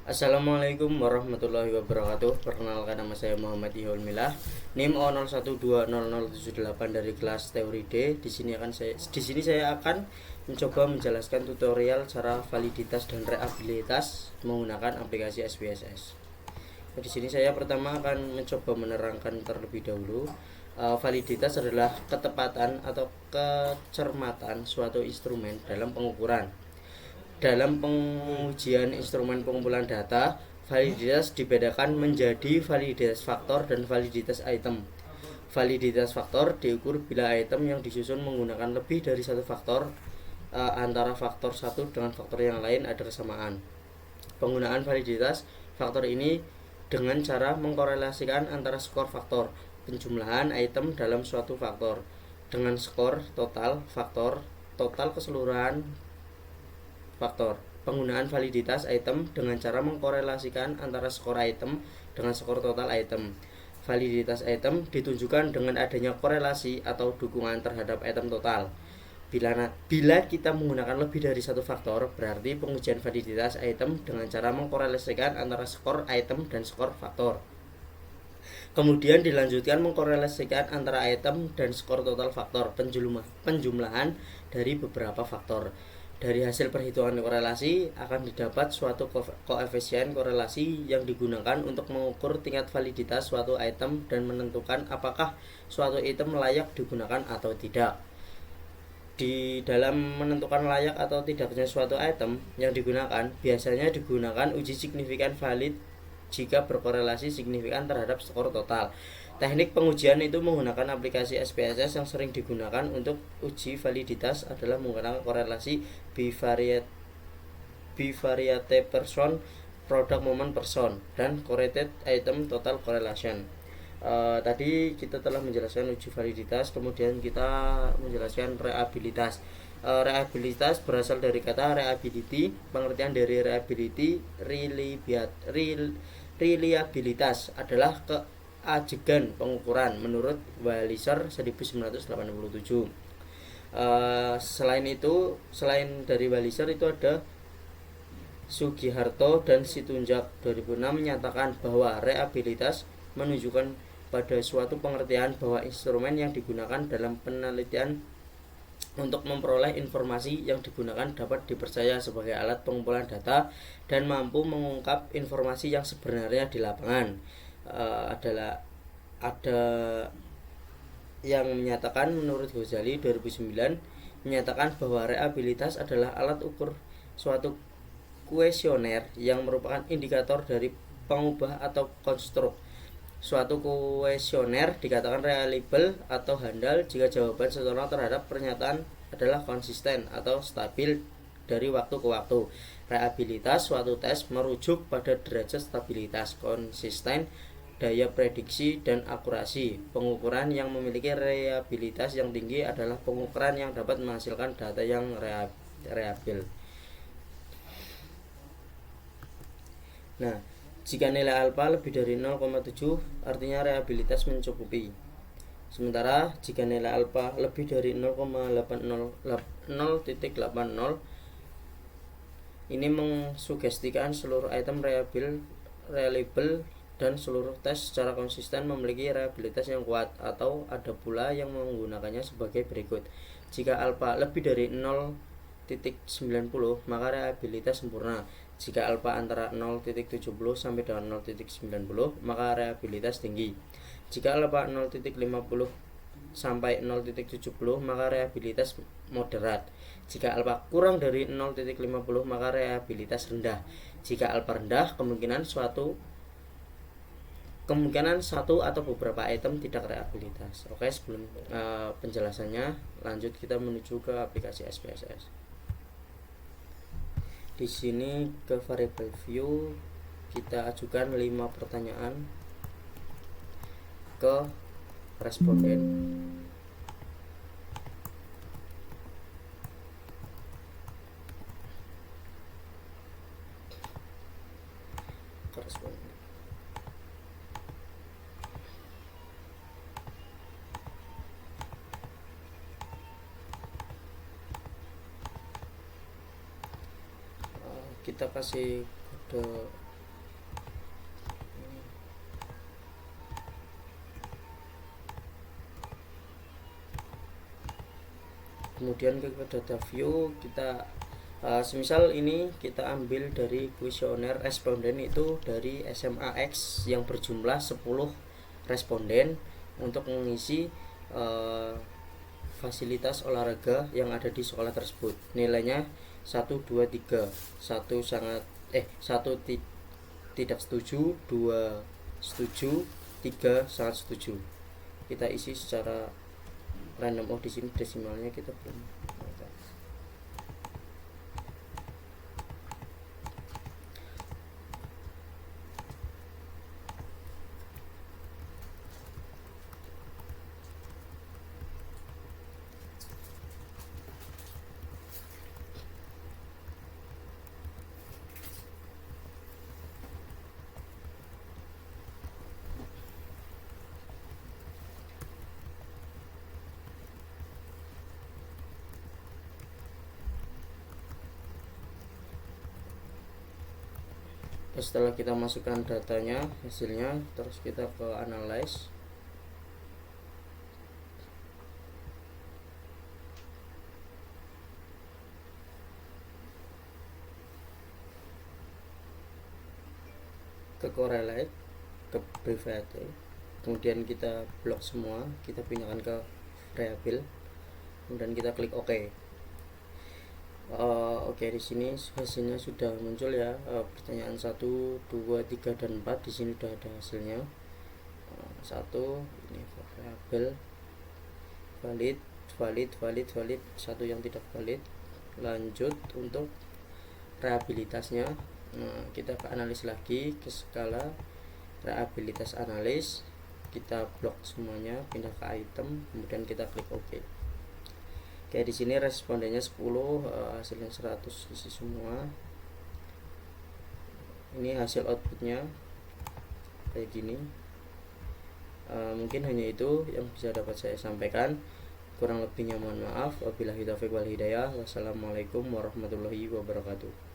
Assalamualaikum warahmatullahi wabarakatuh. Perkenalkan, nama saya Muhammad Ihul Milah, NIM O01200078 dari kelas teori D. Di sini saya akan mencoba menjelaskan tutorial cara validitas dan reabilitas menggunakan aplikasi SPSS. Di sini saya pertama akan mencoba menerangkan terlebih dahulu. Validitas adalah ketepatan atau kecermatan suatu instrumen dalam pengukuran. Dalam pengujian instrumen pengumpulan data, validitas dibedakan menjadi validitas faktor dan validitas item. Validitas faktor diukur bila item yang disusun menggunakan lebih dari satu faktor, antara faktor satu dengan faktor yang lain ada kesamaan. Penggunaan validitas faktor ini dengan cara mengkorelasikan antara skor faktor penjumlahan item dalam suatu faktor dengan skor total faktor total keseluruhan faktor. Penggunaan validitas item dengan cara mengkorelasikan antara skor item dengan skor total item. Validitas item ditunjukkan dengan adanya korelasi atau dukungan terhadap item total. Bila kita menggunakan lebih dari satu faktor, berarti pengujian validitas item dengan cara mengkorelasikan antara skor item dan skor faktor. Kemudian dilanjutkan mengkorelasikan antara item dan skor total faktor penjumlahan dari beberapa faktor. Dari hasil perhitungan korelasi akan didapat suatu koefisien korelasi yang digunakan untuk mengukur tingkat validitas suatu item dan menentukan apakah suatu item layak digunakan atau tidak. Di dalam menentukan layak atau tidaknya suatu item yang digunakan, biasanya digunakan uji signifikan valid jika berkorelasi signifikan terhadap skor total. Teknik pengujian itu menggunakan aplikasi SPSS yang sering digunakan untuk uji validitas adalah menggunakan korelasi bivariate person, product moment person, dan correlated item total correlation. Tadi kita telah menjelaskan uji validitas, kemudian kita menjelaskan reabilitas. Reabilitas berasal dari kata reability. Pengertian dari reability, reliabilitas adalah keajegan pengukuran menurut Walliser 1987. Selain dari Walliser itu ada Sugiharto dan Situnjak 2006 menyatakan bahwa reabilitas menunjukkan pada suatu pengertian bahwa instrumen yang digunakan dalam penelitian untuk memperoleh informasi yang digunakan dapat dipercaya sebagai alat pengumpulan data dan mampu mengungkap informasi yang sebenarnya di lapangan. Ada yang menyatakan menurut Ghazali 2009 menyatakan bahwa reabilitas adalah alat ukur suatu kuesioner yang merupakan indikator dari pengubah atau konstruk. Suatu kuesioner dikatakan reliable atau handal jika jawaban seseorang terhadap pernyataan adalah konsisten atau stabil dari waktu ke waktu. Reabilitas suatu tes merujuk pada derajat stabilitas, konsisten, daya prediksi, dan akurasi. Pengukuran yang memiliki reliabilitas yang tinggi adalah pengukuran yang dapat menghasilkan data yang reliable. Nah, jika nilai alfa lebih dari 0,7 artinya reabilitas mencukupi. Sementara jika nilai alfa lebih dari 0,80 ini mengsugestikan seluruh item reliable dan seluruh tes secara konsisten memiliki reabilitas yang kuat, atau ada pula yang menggunakannya sebagai berikut. Jika alfa lebih dari 0,90 maka reabilitas sempurna. Jika alfa antara 0,70 sampai dengan 0,90 maka reabilitas tinggi. Jika alfa 0,50 sampai 0,70 maka reabilitas moderat. Jika alfa kurang dari 0,50 maka reabilitas rendah. Jika alfa rendah, kemungkinan satu atau beberapa item tidak reabilitas. Oke, sebelum penjelasannya lanjut, kita menuju ke aplikasi SPSS. Di sini ke variable view kita ajukan 5 pertanyaan ke responden. Kita kasih kode kemudian ke data view kita semisal ini kita ambil dari kuesioner responden itu dari SMAX yang berjumlah 10 responden untuk mengisi fasilitas olahraga yang ada di sekolah tersebut. Nilainya 1, 2, 3. 1 tidak setuju, 2 setuju, 3 sangat setuju. Kita isi secara random. Di sini desimalnya kita belum. Setelah kita masukkan datanya, hasilnya, terus kita ke analyze. Ke correlate, ke private, kemudian kita blok semua, kita pindahkan ke variable, kemudian kita klik OK. Oke, di sini hasilnya sudah muncul ya. Pertanyaan 1, 2, 3 dan 4 di sini sudah ada hasilnya. 1 ini variabel valid, satu yang tidak valid. Lanjut untuk reabilitasnya. Kita ke analis lagi, ke skala reabilitas analis, kita blok semuanya, pindah ke item, kemudian kita klik OK. Kayak di sini respondennya 10, hasilnya 100, isi semua. Ini hasil outputnya kayak gini. Mungkin hanya itu yang bisa dapat saya sampaikan. Kurang lebihnya mohon maaf. Wabillahi taufiq wal hidayah. Wassalamualaikum warahmatullahi wabarakatuh.